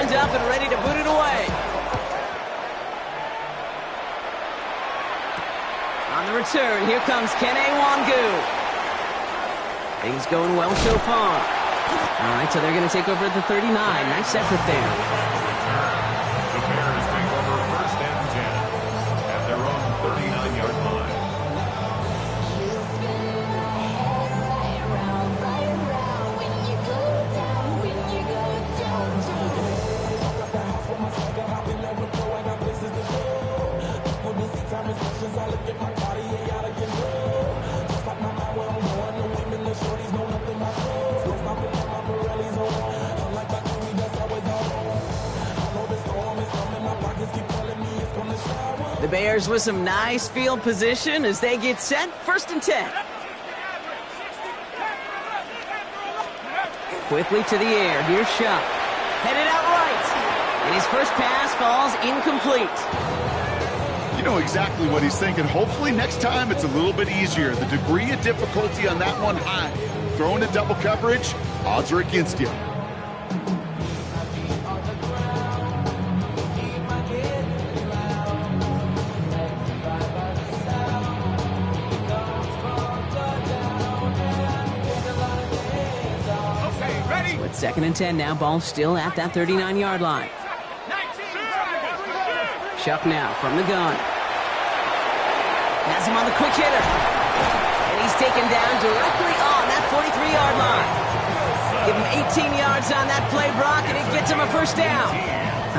lined up and ready to boot it away. On the return, here comes Kene Wangu. Things going well so far. All right, so they're going to take over at the 39. Nice effort there. The Bears take over 1st and 10 at their own 39-yard line. The Bears with some nice field position as they get set. 1st and 10. Quickly to the air. Here's Shuck. Headed out right. And his first pass falls incomplete. You know exactly what he's thinking. Hopefully next time it's a little bit easier. The degree of difficulty on that one high. Throwing to double coverage, odds are against you. It's 2nd and 10 now. Ball still at that 39-yard line. Shuck now from the gun. Has him on the quick hitter. And he's taken down directly on that 43-yard line. Give him 18 yards on that play, Brock, and it gets him a 1st down.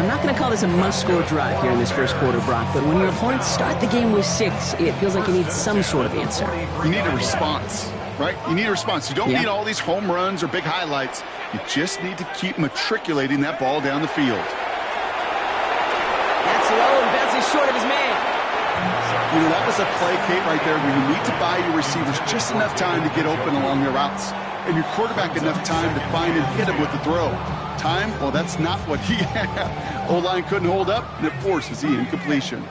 I'm not going to call this a must-score drive here in this 1st quarter, Brock, but when your opponents start the game with 6, it feels like you need some sort of answer. You need a response, right? You need a response. You don't need all these home runs or big highlights. You just need to keep matriculating that ball down the field. That's low and bounces short of his man. You know, that was a play, Kate, right there where you need to buy your receivers just enough time to get open along their routes. And your quarterback enough time to find and hit him with the throw. Time? Well, that's not what he had. O-line couldn't hold up, and it forces the incompletion.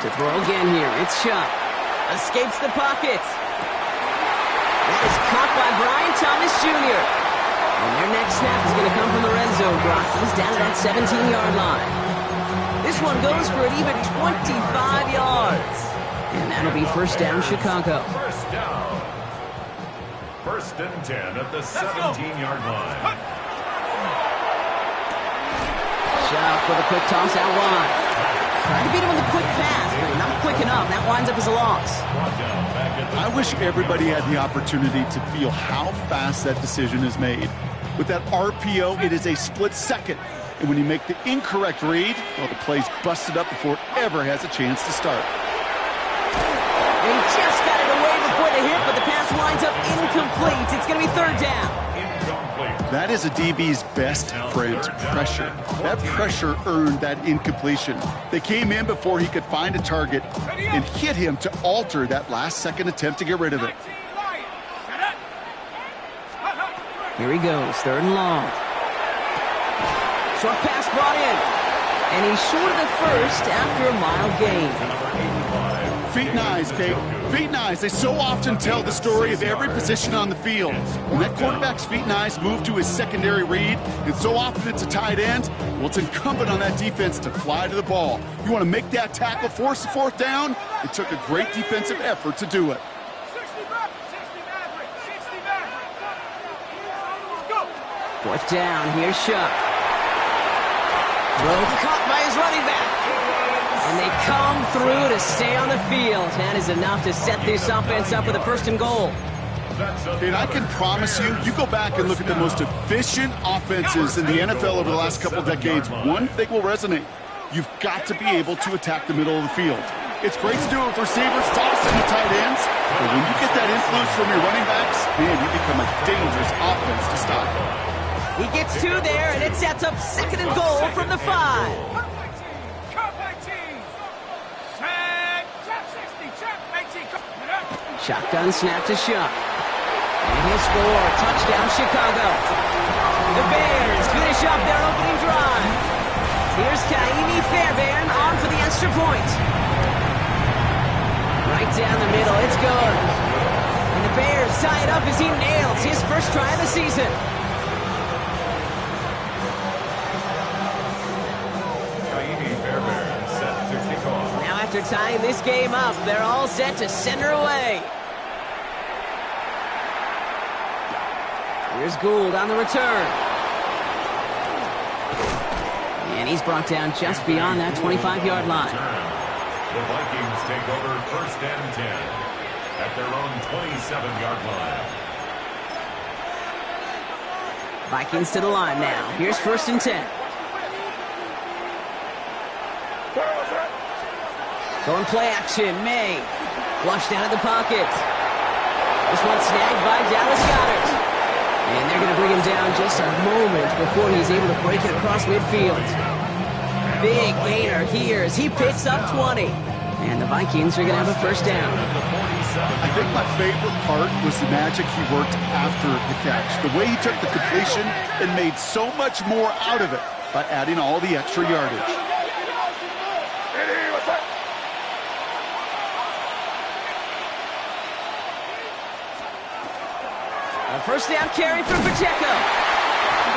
To throw again here, it's Shuck. Escapes the pocket. That is caught by Brian Thomas Jr. And their next snap is going to come from the red zone, Brock. He's down to that 17-yard line. This one goes for an even 25 yards. And that'll be 1st down, Chicago. 1st down. 1st and 10 at the 17-yard line. Shuck with a quick toss out wide. Trying to beat him with a quick pass, but not quick enough. That winds up as a loss. I wish everybody had the opportunity to feel how fast that decision is made. With that RPO, it is a split second. And when you make the incorrect read, well, the play's busted up before it ever has a chance to start. And he just got it away before the hit, but the pass winds up incomplete. It's going to be 3rd down. That is a DB's best friend, pressure. That pressure earned that incompletion. They came in before he could find a target and hit him to alter that last-second attempt to get rid of it. Here he goes, 3rd and long. Short pass brought in. And he's short of the 1st after a mild gain. Feet and eyes, Kate. Feet and eyes. They so often tell the story of every position on the field. When that quarterback's feet and eyes move to his secondary read, and so often it's a tight end, well, it's incumbent on that defense to fly to the ball. You want to make that tackle, force the 4th down? It took a great defensive effort to do it. 4th down, here's Shuck. Throw caught by his running back. And they come through to stay on the field. That is enough to set this offense up with a 1st and goal. And I can promise you, you go back and look at the most efficient offenses in the NFL over the last couple of decades, one thing will resonate. You've got to be able to attack the middle of the field. It's great to do it with receivers, tossed into tight ends, but when you get that influence from your running backs, man, you become a dangerous offense to stop. He gets 2 there, and it sets up 2nd and goal from the 5. Shotgun snap to Shuck. And he'll score. Touchdown, Chicago. The Bears finish up their opening drive. Here's Kaimi Fairbairn on for the extra point. Right down the middle. It's good. And the Bears tie it up as he nails his first try of the season. Now after tying this game up, they're all set to send her away. Here's Gould on the return. And he's brought down just beyond that 25-yard line. The Vikings take over first and 10 at their own 27-yard line. Vikings to the line now. Here's first and 10. Going play action. May. Flushed out of the pocket. This one snagged by Dallas Goedert. And they're going to bring him down just a moment before he's able to break it across midfield. Big gainer here as he picks up 20. And the Vikings are going to have a first down. I think my favorite part was the magic he worked after the catch. The way he took the completion and made so much more out of it by adding all the extra yardage. A first down carry for Pacheco.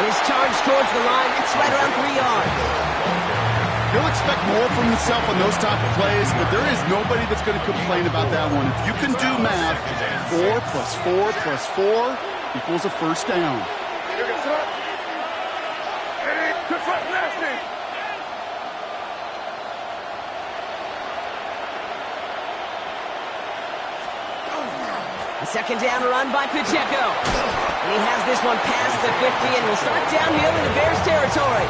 His charge towards the line. It's right around 3 yards. He'll expect more from himself on those type of plays, but there is nobody that's going to complain about that one. If you can do math, 4 plus 4 plus 4 equals a first down. A second down run by Pacheco. And he has this one past the 50 and will start downhill into Bears territory.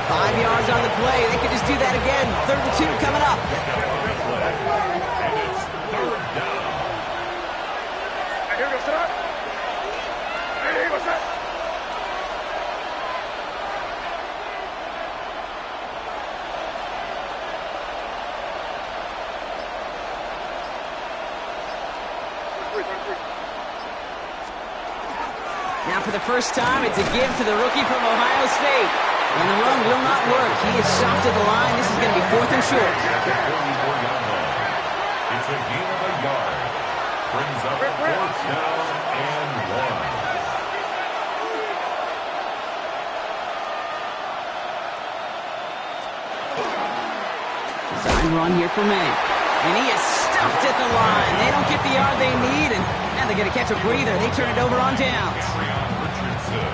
5 yards on the play. They could just do that again. 3rd and 2 coming up. And it's third down. Now for the first time, it's a give to the rookie from Ohio State. And the run will not work. He is stopped at the line. This is going to be 4th and short. It's a gain of a yard. Brings up 4th down and 1. Design run here for May. And he is stuffed at the line. They don't get the yard they need, and now they're going to catch a breather. They turn it over on downs.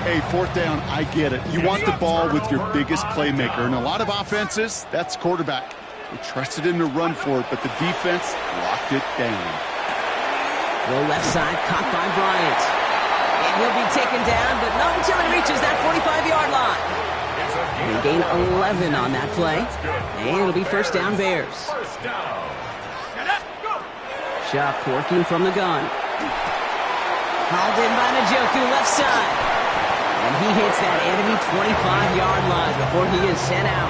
Hey, 4th down, I get it. You want the ball with your biggest playmaker. And a lot of offenses, that's quarterback. We trusted him to run for it, but the defense locked it down. Low left side, caught by Bryant. And he'll be taken down, but not until he reaches that 45-yard line. They gain 11 on that play. And it'll be first down Bears. Shuck working from the gun. Hauled in by Njoku, left side. And he hits that enemy 25-yard line before he is sent out.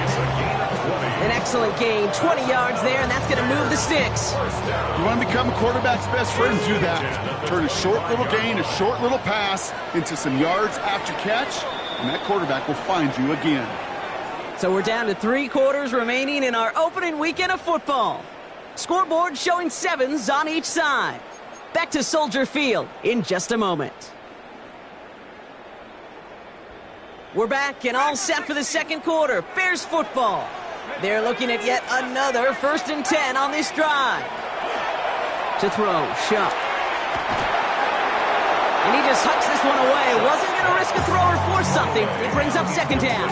An excellent gain, 20 yards there, and that's going to move the sticks. You want to become a quarterback's best friend, do that. Turn a short little gain, a short little pass into some yards after catch, and that quarterback will find you again. So we're down to 3 quarters remaining in our opening weekend of football. Scoreboard showing 7s on each side. Back to Soldier Field in just a moment. We're back and all set for the second quarter. Bears football. They're looking at yet another 1st and 10 on this drive. To throw, Shuck. And he just hucks this one away. Wasn't going to risk a throw or force something. It brings up 2nd down.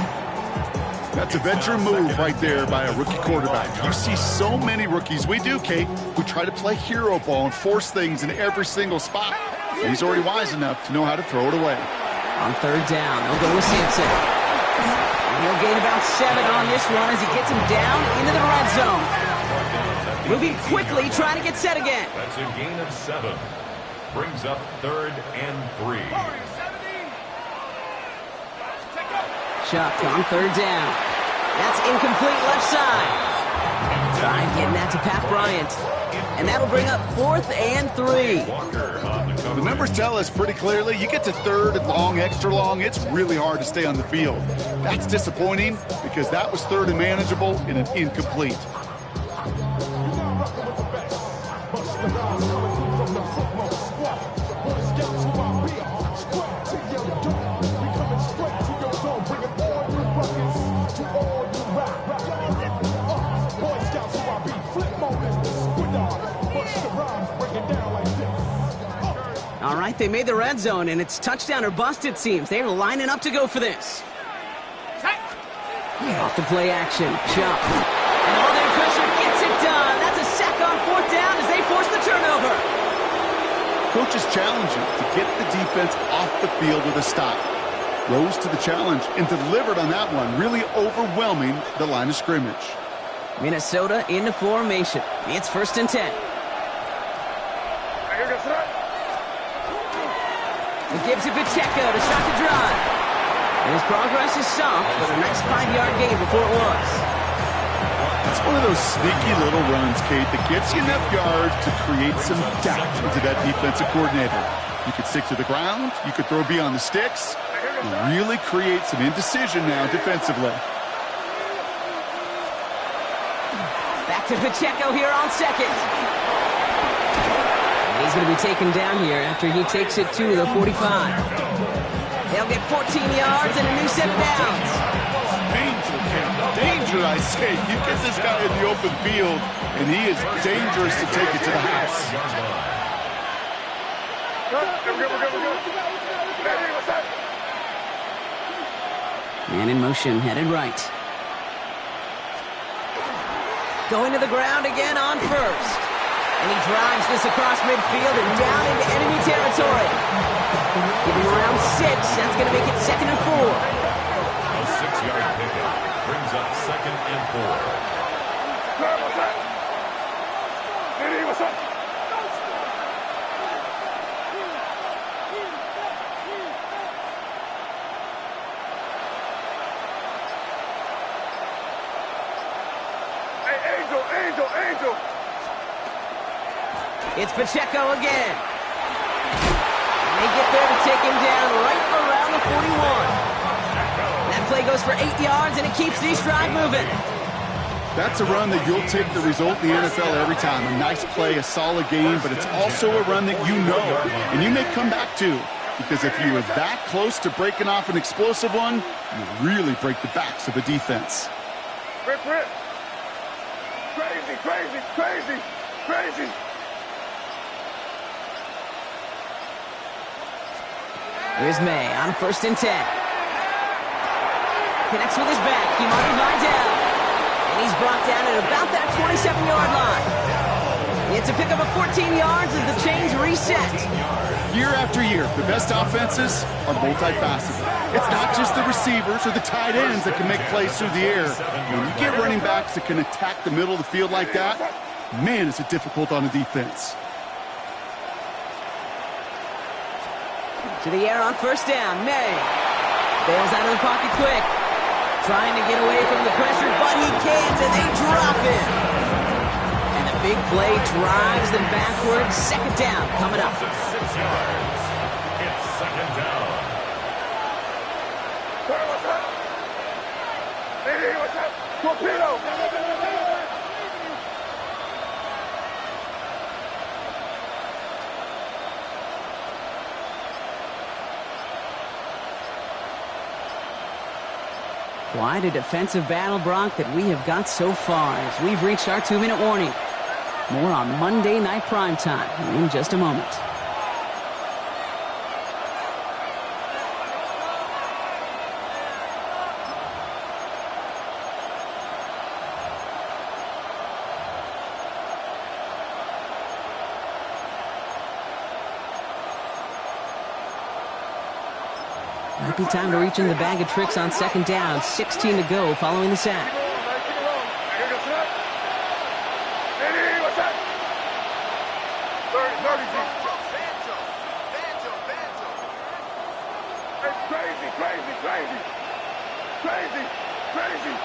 That's a veteran move right there by a rookie quarterback. You see so many rookies, we do, Kate, who try to play hero ball and force things in every single spot. He's already wise enough to know how to throw it away. On 3rd down, they'll go with Simpson. And he'll gain about 7 on this one as he gets him down into the red zone. Moving quickly, trying to get set again. That's a gain of 7. Brings up 3rd and 3. Shuck on 3rd down. That's incomplete left side. Trying getting that to Pat Bryant. And that'll bring up 4th and 3. The numbers tell us pretty clearly, you get to 3rd and long, extra long, it's really hard to stay on the field. That's disappointing because that was 3rd and manageable in an incomplete. All right, they made the red zone, and it's touchdown or bust, it seems. They're lining up to go for this. Off the play action. Jump. And all their pressure gets it done. That's a sack on 4th down as they force the turnover. Coaches challenge you to get the defense off the field with a stop. Rose to the challenge and delivered on that one, really overwhelming the line of scrimmage. Minnesota into formation. It's 1st and 10. It gives it Pacheco to start the drive. And his progress is soft, but a nice 5-yard gain before it was. It's one of those sneaky little runs, Kate, that gets you enough yards to create some doubt into that defensive coordinator. You could stick to the ground, you could throw beyond the sticks, and really create some indecision now defensively. Back to Pacheco here on 2nd. He's going to be taken down here after he takes it to the 45. They'll get 14 yards and a new set of downs. Danger, Cam. Danger, I say. You get this guy in the open field, and he is dangerous to take it to the house. Man in motion, headed right. Going to the ground again on 1st. And he drives this across midfield and down into enemy territory. Give him around 6. That's going to make it 2nd and 4. A 6-yard pickup brings up 2nd and 4. Angel. It's Pacheco again. And they get there to take him down right around the 41. That play goes for 8 yards, and it keeps the stride moving. That's a run that you'll take the result in the NFL every time. A nice play, a solid game, but it's also a run that you know, and you may come back to. Because if you were that close to breaking off an explosive one, you really break the backs of the defense. Rip. Crazy. Here's May on 1st and 10. Connects with his back. Kimani Vidal. And he's brought down at about that 27-yard line. It's a pickup of 14 yards as the chains reset. Year after year, the best offenses are multifaceted. It's not just the receivers or the tight ends that can make plays through the air. When you get running backs that can attack the middle of the field like that, man, is it difficult on the defense. To the air on 1st down. May bails out of the pocket quick. Trying to get away from the pressure, but he can't, and they drop him. And the big play drives them backwards. 2nd down coming up. 6 yards. It's 2nd down. What's up? Torpedo! Quite a defensive battle, Brock, that we have got so far as we've reached our 2-minute warning. More on Monday Night Primetime in just a moment. Might be time to reach in the bag of tricks on 2nd down. 16 to go following the sack. Crazy.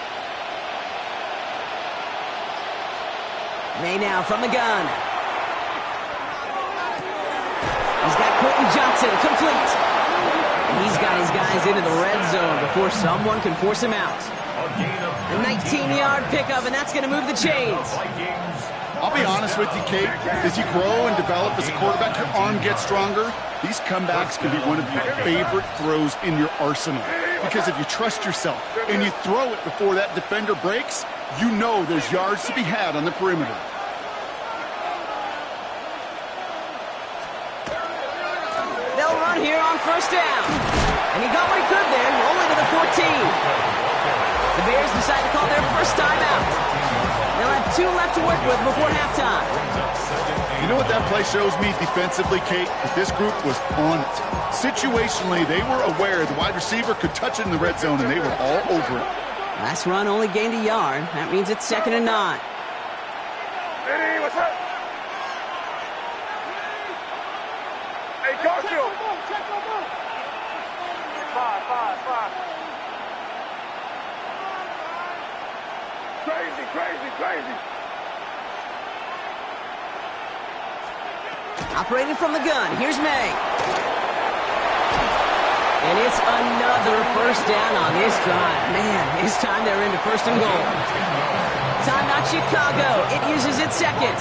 May now from the gun. He's got Quentin Johnson complete. And he's got his guys into the red zone before someone can force him out. A 19-yard pickup, and that's going to move the chains. I'll be honest with you, Kate. As you grow and develop as a quarterback, your arm gets stronger. These comebacks can be one of your favorite throws in your arsenal. Because if you trust yourself and you throw it before that defender breaks, you know there's yards to be had on the perimeter. here on first down. And he got what he could there, rolling to the 14. The Bears decide to call their first timeout. They'll have 2 left to work with before halftime. You know what that play shows me defensively, Kate? That this group was on it. Situationally, they were aware the wide receiver could touch it in the red zone, and they were all over it. Last run only gained a yard. That means it's 2nd and 9. Hey, what's up? Hey, Garfield. 5. Crazy. Operating from the gun, here's May. And it's another first down on this drive. Man, this time they're into 1st and goal. Timeout Chicago. It uses its 2nd.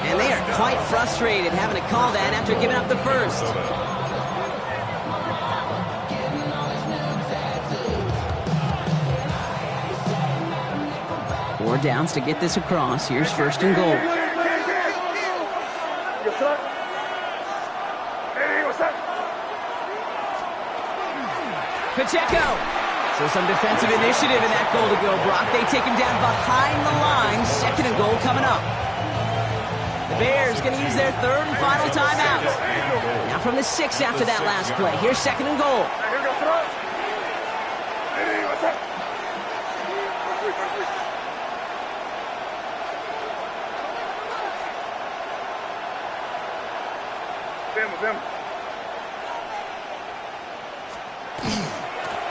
And they are quite frustrated having to call that after giving up the first. Four downs to get this across. Here's 1st and goal. Pacheco. So some defensive initiative in that goal to go, Brock. They take him down behind the line. 2nd and goal coming up. The Bears going to use their 3rd and final timeout. Now from the 6 after that last play. Here's 2nd and goal.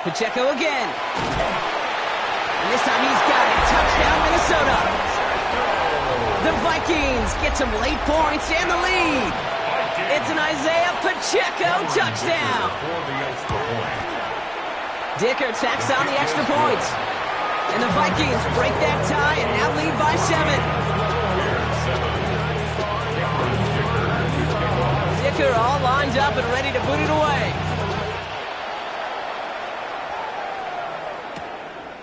Pacheco again. And this time he's got it. Touchdown, Minnesota. The Vikings get some late points and the lead. It's an Isaiah Pacheco touchdown. Dicker tacks on the extra points. And the Vikings break that tie and now lead by 7. Dicker all lined up and ready to boot it away.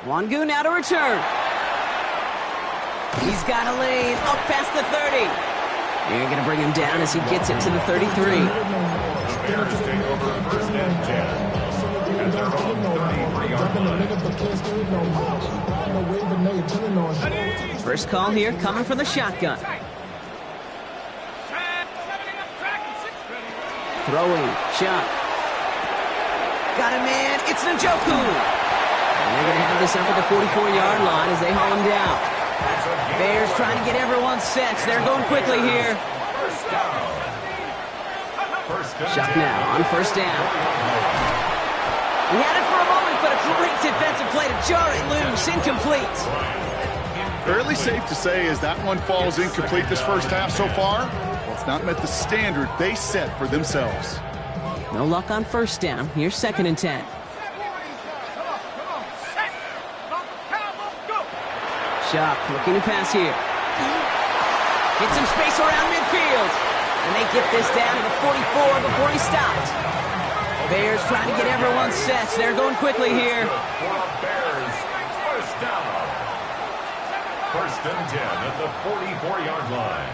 Wangu now to return. He's got a lane up past the 30. They're going to bring him down as he gets it to the 33. The Bears take over 1st and 10. At their own 33-yard line. First call here coming from the shotgun. Throwing, Chuck. Got a man, it's Njoku. And they're going to have this up at the 44-yard line as they haul him down. Bears trying to get everyone set. They're going quickly here. Chuck now on 1st down. He had it for a moment, but a great defensive play to jar it loose. Incomplete. Fairly safe to say as that one falls incomplete this first half so far, it's not met the standard they set for themselves. No luck on 1st down. Here's 2nd and 10. Chuck looking to pass here. Get some space around midfield. And they get this down to the 44 before he stopped. Bears trying to get everyone set. They're going quickly here. Bears, 1st down. 1st and 10 at the 44-yard line.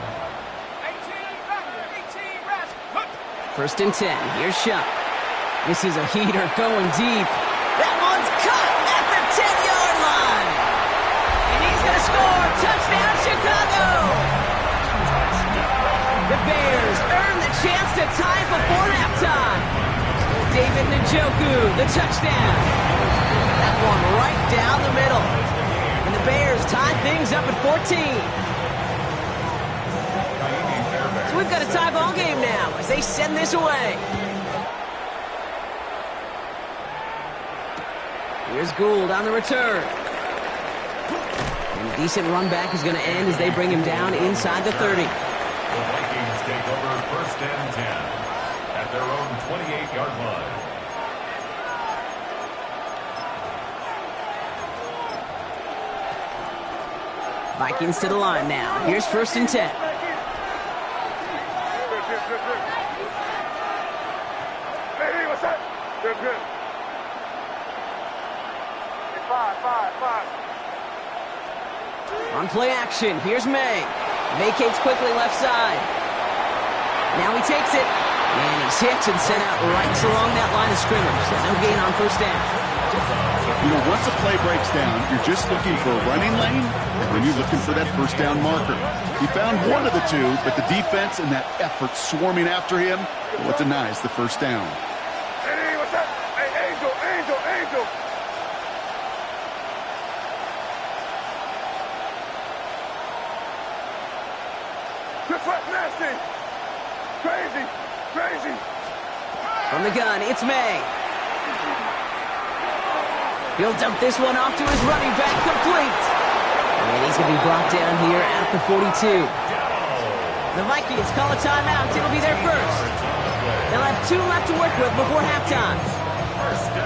1st and 10. Here's Chuck. This is a heater going deep. That one's caught at the 10-yard line. And he's going to score. Touchdown, Chicago. The Bears earn the chance to tie before halftime. David Njoku, the touchdown. That one right down the middle. And the Bears tie things up at 14. So we've got a tie ball game now as they send this away. Here's Gould on the return. And a decent run back is going to end as they bring him down inside the 30. The Vikings take over 1st and 10 at their own 28-yard line. Vikings to the line now. Here's 1st and 10. Hey, what's up? Good. Hey, five. On play action, here's May. Vacates quickly left side. Now he takes it. And he's hit and sent out right along that line of scrimmage. So no gain on first down. You know, once a play breaks down, you're just looking for a running lane, and then you're looking for that first down marker. He found one of the two, but the defense and that effort swarming after him, well, it denies the first down. Hey, what's that? Hey, Angel, Angel, Angel. This left nasty. Crazy, crazy. From the gun, it's May. He'll dump this one off to his running back, complete. And he's going to be brought down here at the 42. The Vikings call a timeout. It'll be their first. They'll have 2 left to work with before halftime.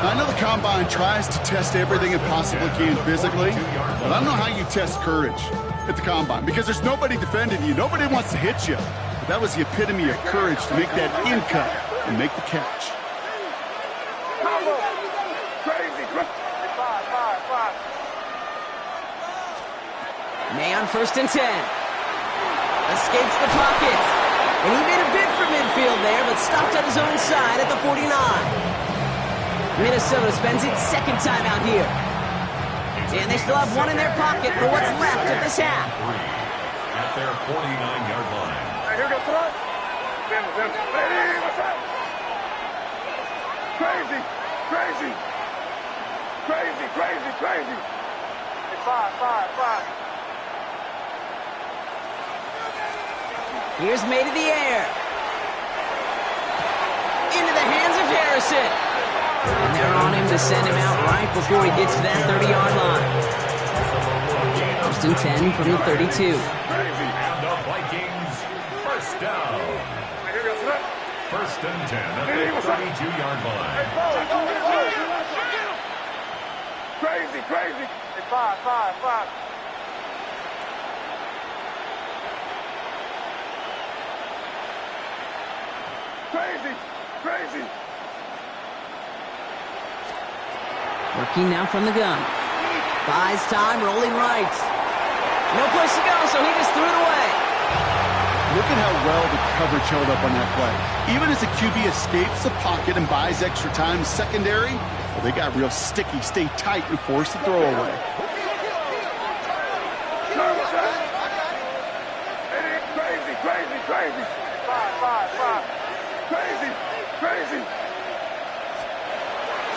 I know the Combine tries to test everything it possibly can physically, but I don't know how you test courage at the Combine, because there's nobody defending you. Nobody wants to hit you. But that was the epitome of courage to make that in cut and make the catch. Combo. Crazy, crazy. Five. May on 1st and 10. Escapes the pocket. And he made a bid for midfield there, but stopped on his own side at the 49. Minnesota spends its second time out here. And they still have one in their pocket for what's left of this half. At their 49-yard line. Hey, here goes front. Hey, what's that? Crazy, crazy. Crazy, crazy, crazy. Hey, five. Here's May to the air. Into the hands of Harrison. And they're on him to send him out right before he gets to that 30-yard line. 1st and 10 from the 32. Crazy. And the Vikings, first down. Hey, here goes front. 1st and 10 at the 32-yard line. Crazy. Hey, five. Crazy. Working now from the gun. Buys time, rolling right. No place to go, so he just threw it away. Look at how well the coverage held up on that play. Even as the QB escapes the pocket and buys extra time secondary, well, they got real sticky, stay tight, and force the throw away. Crazy. Five. Crazy.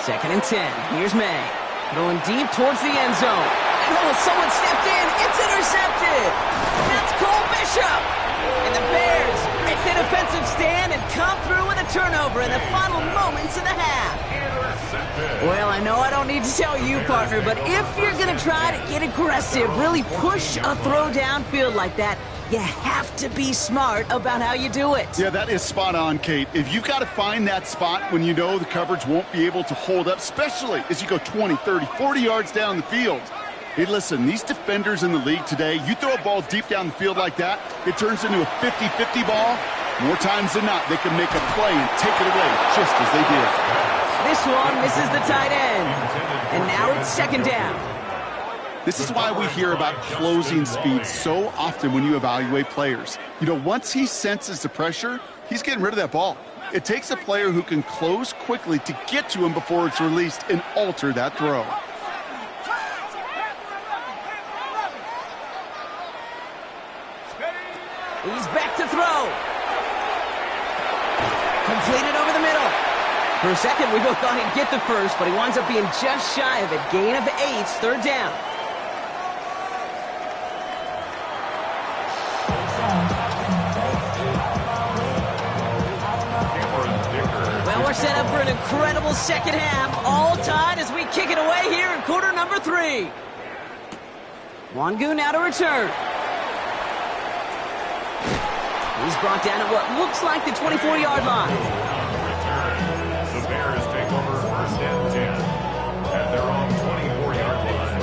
2nd and 10. Here's May. Throwing deep towards the end zone. And someone stepped in. It's intercepted. That's Cole Bishop. And the Bears make the defensive stand and come through with a turnover in the final moments of the half. Well, I know I don't need to tell you, partner, but if you're going to try to get aggressive, really push a throw downfield like that, you have to be smart about how you do it. Yeah, that is spot on, Kate. If you've got to find that spot when you know the coverage won't be able to hold up, especially as you go 20, 30, 40 yards down the field. Hey, listen, these defenders in the league today, you throw a ball deep down the field like that, it turns into a 50-50 ball. More times than not, they can make a play and take it away just as they did. This one misses the tight end. And now it's 2nd down. This is why we hear about closing speed so often when you evaluate players. You know, once he senses the pressure, he's getting rid of that ball. It takes a player who can close quickly to get to him before it's released and alter that throw. He's back to throw. Completed over the middle. For a second, we both thought he'd get the first, but he winds up being just shy of it. Gain of 8, 3rd down. Well, we're set up for an incredible second half. All tied as we kick it away here in quarter number 3. Wangu now to return. He's brought down at what looks like the 24-yard line. The Bears take over 1st and 10 at their own 24-yard line.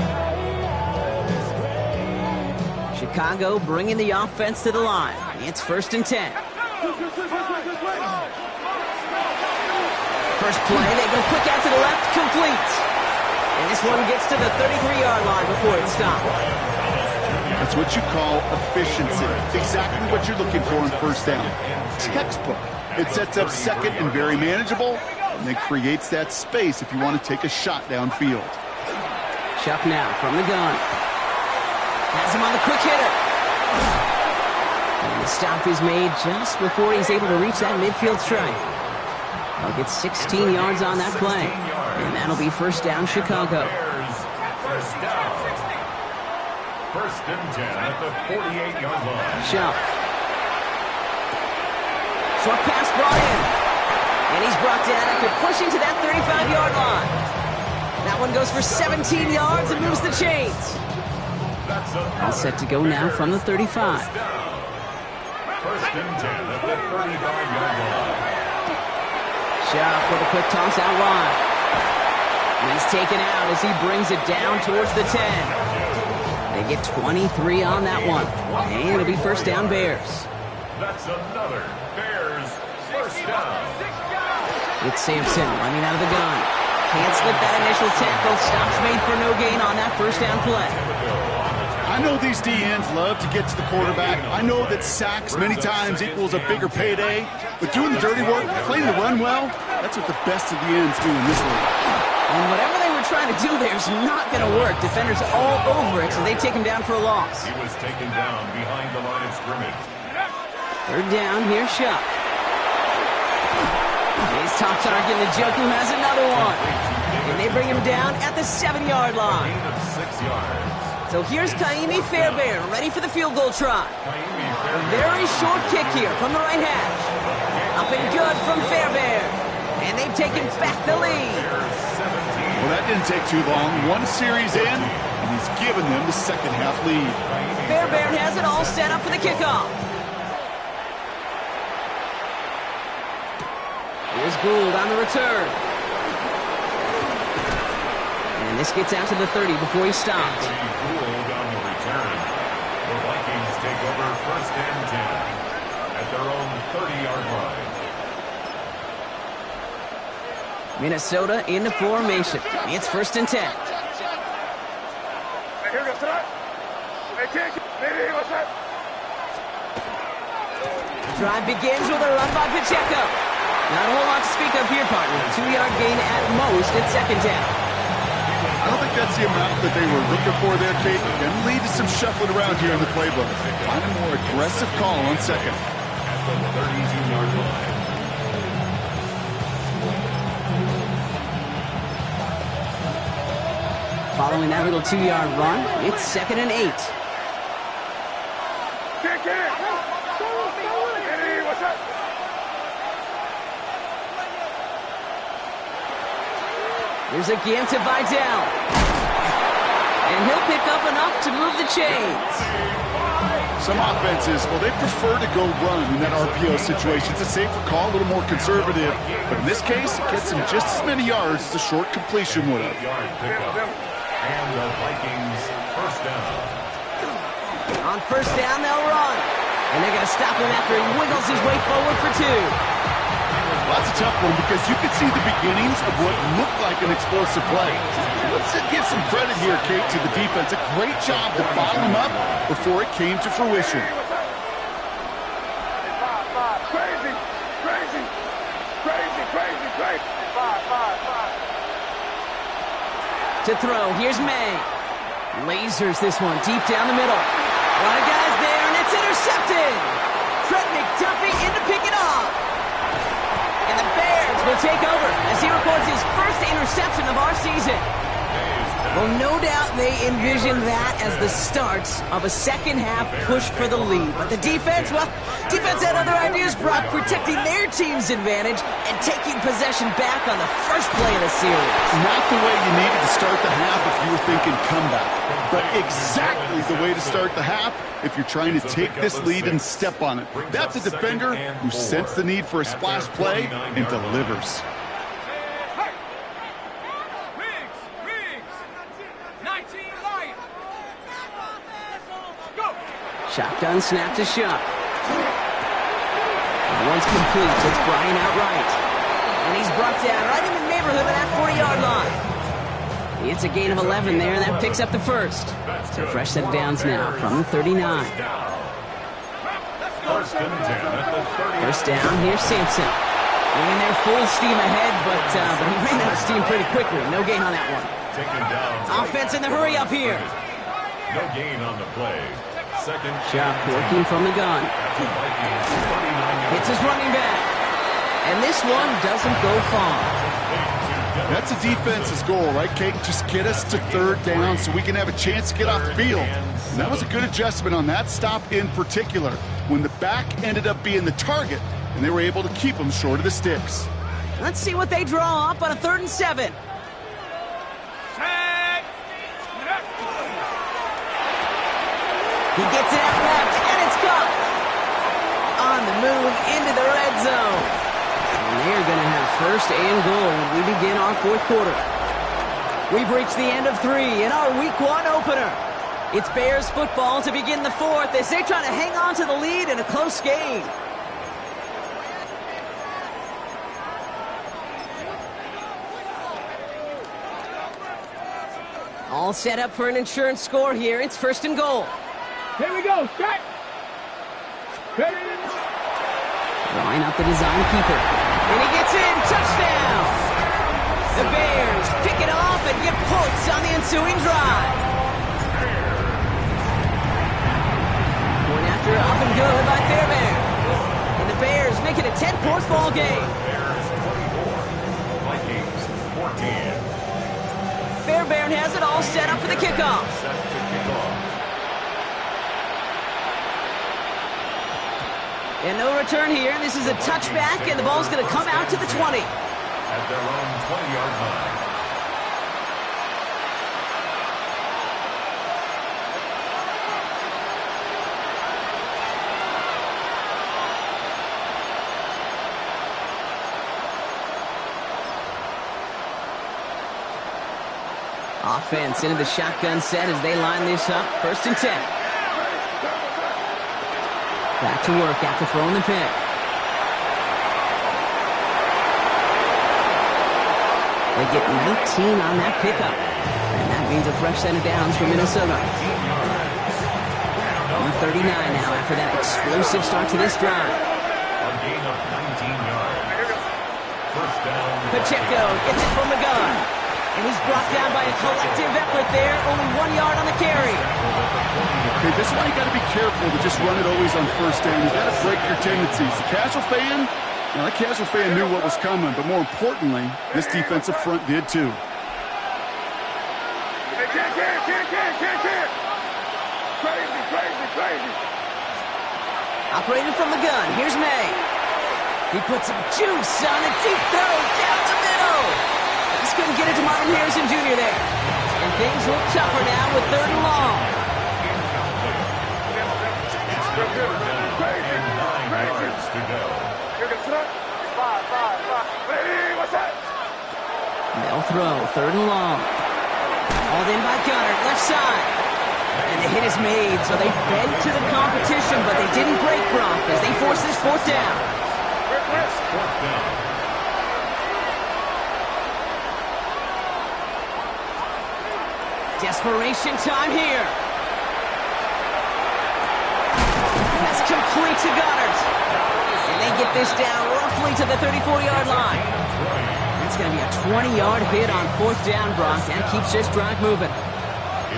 Chicago bringing the offense to the line. It's 1st and 10. First play, they go quick out to the left, complete. And this one gets to the 33-yard line before it's stopped. That's what you call efficiency. Exactly what you're looking for in 1st down. Textbook. It sets up second and very manageable, and it creates that space if you want to take a shot downfield. Chuck now from the gun. Has him on the quick hitter. And the stop is made just before he's able to reach that midfield strike. He'll get 16 yards on that play. And that'll be first down, Chicago. First down. First and 10 at the 48-yard line. Chuck. Short pass brought in. And he's brought down after pushing to that 35-yard line. That one goes for 17 yards and moves the chains. All set to go now from the 35. First and 10 at the 35-yard line. Chuck with a quick toss out wide. He's taken out as he brings it down towards the 10. They get 23 on that one. And it'll be first down, Bears. That's another Bears first down. It's Sampson running out of the gun. Can't slip that initial tackle. Stops made for no gain on that first down play. I know these DNs love to get to the quarterback. I know that sacks many times equals a bigger payday. But doing the dirty work, playing the run well, that's what the best of the ends do in this league. And whatever they were trying to do there is not going to work. Defenders all over it, so they take him down for a loss. He was taken down behind the line of scrimmage. Third down, here's Chuck. His top target, Njoku has another one. And they bring him down at the 7-yard line. Gain of 6 yards. So here's Kaimi Fairbairn, ready for the field goal try. A very short kick here from the right hash. Up and good from Fairbairn. And they've taken back the lead. Well, that didn't take too long. One series in, and he's given them the second half lead. Fairbairn has it all set up for the kickoff. Here's Gould on the return. And this gets out to the 30 before he stopped. Gould on the return. The Vikings take over first and 10 at their own 30-yard line. Minnesota into formation. It's first and 10. Drive begins with a run by Pacheco. Not a whole lot to speak of here, partner. 2-yard gain at most at second down. I don't think that's the amount that they were looking for there, Kate. Can lead to some shuffling around here in the playbook. Find a more aggressive call on second. At the 32-yard line. Following that little 2-yard run, it's second and 8. There's a give to Vidal. And he'll pick up enough to move the chains. Some offenses, well, they prefer to go run in that RPO situation. It's a safer call, a little more conservative. But in this case, it gets him just as many yards as a short completion would have. Yard pickup. And the Vikings first down. On first down, they'll run. And they're going to stop him after he wiggles his way forward for 2. Well, that's a tough one because you could see the beginnings of what looked like an explosive play. Let's give some credit here, Kate, to the defense. A great job to bottle him up before it came to fruition. To throw, here's May. Lasers this one deep down the middle. A lot of guys there, and it's intercepted. Trent McDuffie in to pick it off. And the Bears will take over as he records his first interception of our season. Well, no doubt they envision that as the start of a second-half push for the lead. But the defense, well, defense had other ideas, Brock, protecting their team's advantage and taking possession back on the first play of the series. Not the way you needed to start the half if you were thinking comeback, but exactly the way to start the half if you're trying to take this lead and step on it. That's a defender who sensed the need for a splash play and delivers. Shotgun snap to Shuck. Once complete, it's Brian outright. And he's brought down right in the neighborhood of that 40-yard line. It's a gain of 11 there, and that picks up the first. So fresh set of downs now from the 39. First and 10 at the 30. First down, here's Sampson. Bringing their full steam ahead, but he ran out of steam pretty quickly. No gain on that one. Taken down. Offense in the hurry up here. No gain on the play. Second. Shot working from the gun. At the Vikings 39 Hits his running back. And this one doesn't go far. That's a defense's goal, right, Kate? Just get us to third down so we can have a chance to get off the field. And that was a good adjustment on that stop in particular, when the back ended up being the target, and they were able to keep them short of the sticks. Let's see what they draw up on a 3rd and 7. He gets it out left, and it's caught. On the move into the red zone. And they're going to have 1st and goal when we begin our 4th quarter. We've reached the end of 3 in our Week 1 opener. It's Bears football to begin the 4th as they try to hang on to the lead in a close game. All set up for an insurance score here. It's 1st and goal. Here we go. Strike. Drawing up the design keeper. And he gets in. Touchdown! The Bears pick it off and get points on the ensuing drive. Going after it, up and good by Fairbairn. And the Bears make it a 10-point ball game. Bears 24. Vikings 14. Fairbairn has it all set up for the kickoff. Set to kick off. And no return here. This is a touchback, and the ball's going to come out to the 20. At their own 20-yard line. Offense into the shotgun set as they line this up. 1st and 10. Back to work after throwing the pick. They get 19 on that pickup. And that means a fresh set of downs for Minnesota. On 39 now after that explosive start to this drive. A gain of 19 yards. First down. Pacheco gets it from the gun. And he's brought down by a collective effort there. Only 1 yard on the carry. Okay, this is why you got to be careful to just run it always on 1st down. You got to break your tendencies. The casual fan, that casual fan knew what was coming, but more importantly, this defensive front did too. Crazy. Operating from the gun. Here's May. He puts some juice on a deep throw down the middle. Just couldn't get it to Marvin Harrison Jr. there. And things look tougher now with 3rd and long. And 9 yards to go. They'll throw 3rd and long. Hauled in by Gunner, left side. And the hit is made, so they bent to the competition, but they didn't break Gronk as they force this 4th down. It's 4th down. Desperation time here. That's complete to Goddard. And they get this down roughly to the 34-yard line. It's going to be a 20-yard hit on 4th down, Brock. That keeps this drive moving.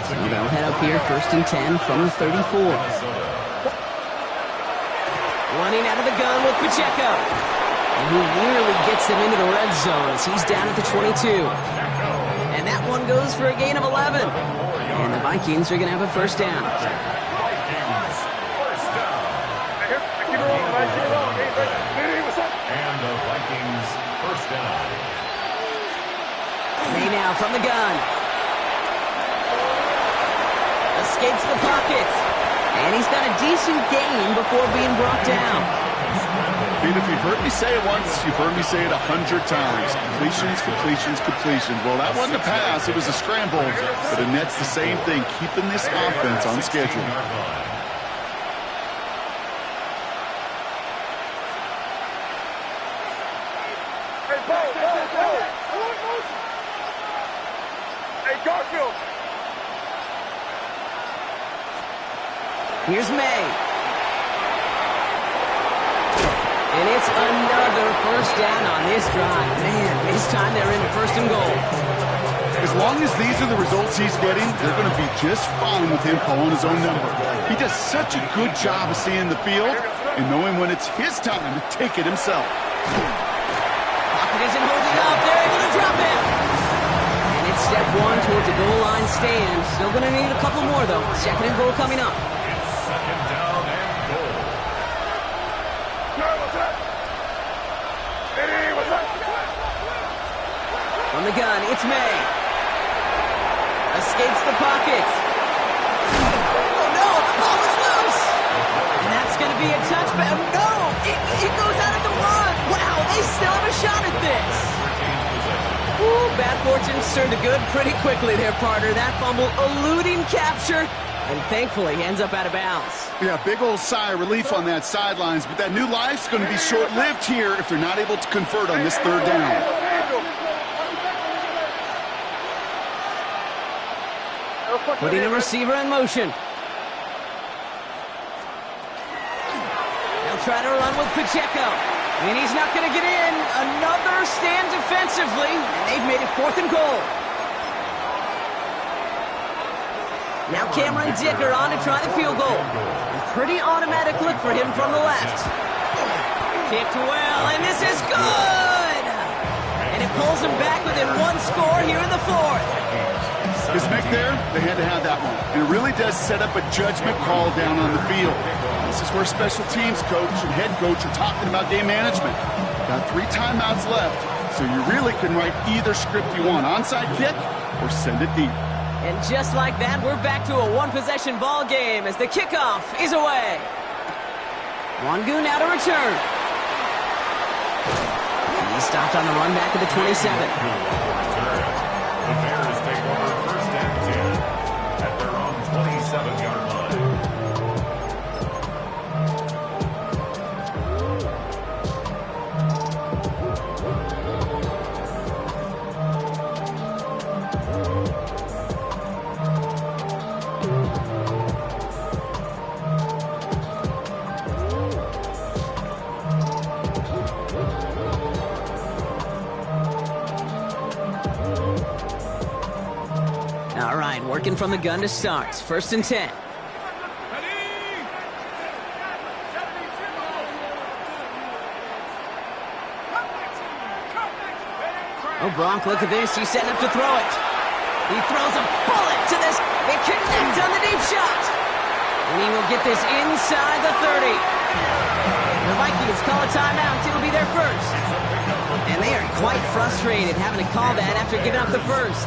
So they'll head up here 1st and 10 from the 34. Running out of the gun with Pacheco. And he nearly gets them into the red zone as he's down at the 22. And that one goes for a gain of 11. And the Vikings are going to have a 1st down. Vikings first down. And the Vikings first down. May now from the gun. Escapes the pocket. And he's got a decent gain before being brought down. Pete, if you've heard me say it once, you've heard me say it 100 times. Completions. Well, that wasn't a pass. It was a scramble. But Annette's the same thing, keeping this offense on schedule. Hey, Garfield. Here's May. And it's another first down on this drive. Man, this time they're in a first and goal. As long as these are the results he's getting, they're going to be just fine with him calling his own number. He does such a good job of seeing the field and knowing when it's his time to take it himself. Pocket isn't holding up. They're able to drop him. And it's step one towards a goal line stand. Still going to need a couple more, though. Second and goal coming up. It's second down and goal. From the gun, it's May. Escapes the pocket. Oh, no, the ball is loose. And that's going to be a touchback. No, it goes out at the run. Wow, they still have a shot at this. Ooh, bad fortune turned to good pretty quickly there, partner. That fumble eluding capture, and thankfully ends up out of bounds. Yeah, big old sigh of relief on that sidelines, but that new life's going to be short-lived here if they're not able to convert on this third down. Putting a receiver in motion. They'll try to run with Pacheco. And he's not going to get in. Another stand defensively. And they've made it fourth and goal. Now Cameron Dicker on to try the field goal. A pretty automatic look for him from the left. Kicked well, and this is good! And it pulls him back within one score here in the fourth. His make there, they had to have that one. And it really does set up a judgment call down on the field. This is where special teams coach and head coach are talking about game management. Got 3 timeouts left, so you really can write either script you want. Onside kick or send it deep. And just like that, we're back to a one-possession ball game as the kickoff is away. Wangu now to return. He stopped on the run back at the 27. The Bears take over first and 10 at their own 27-yard line. All right, working from the gun to start. First and 10. Oh, Bronk, look at this. He's setting up to throw it. He throws a bullet to this. They connect on the deep shot. And he will get this inside the 30. The Vikings call a timeout. It'll be their first. And they are quite frustrated having to call that after giving up the first.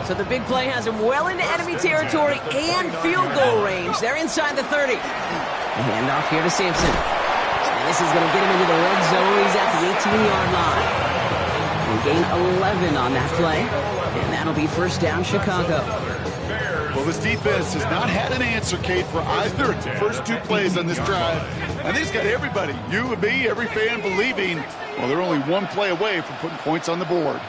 So the big play has them well into enemy territory and field goal range. They're inside the 30. The handoff here to Sampson. And this is going to get him into the red zone. He's at the 18-yard line. They gain 11 on that play. And that'll be first down, Chicago. Well, this defense has not had an answer, Kate, for either of the first 2 plays on this drive. I think it's got everybody, you and me, every fan believing, well, they're only 1 play away from putting points on the board.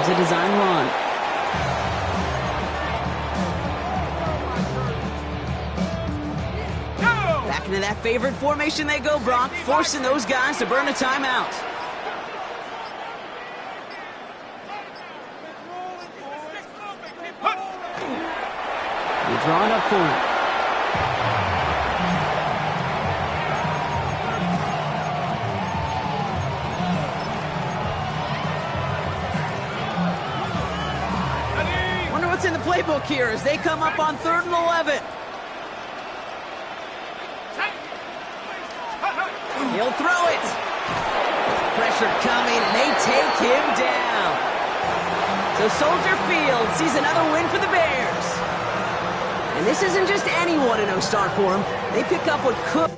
Here's a design run. Back into that favorite formation they go, Brock, forcing those guys to burn a timeout. They're drawing up for him. What's in the playbook here as they come up on 3rd and 11. He'll throw it. Pressure coming, and they take him down. So Soldier Field sees another win for the Bears. And this isn't just any 1-0 start for them. They pick up what could...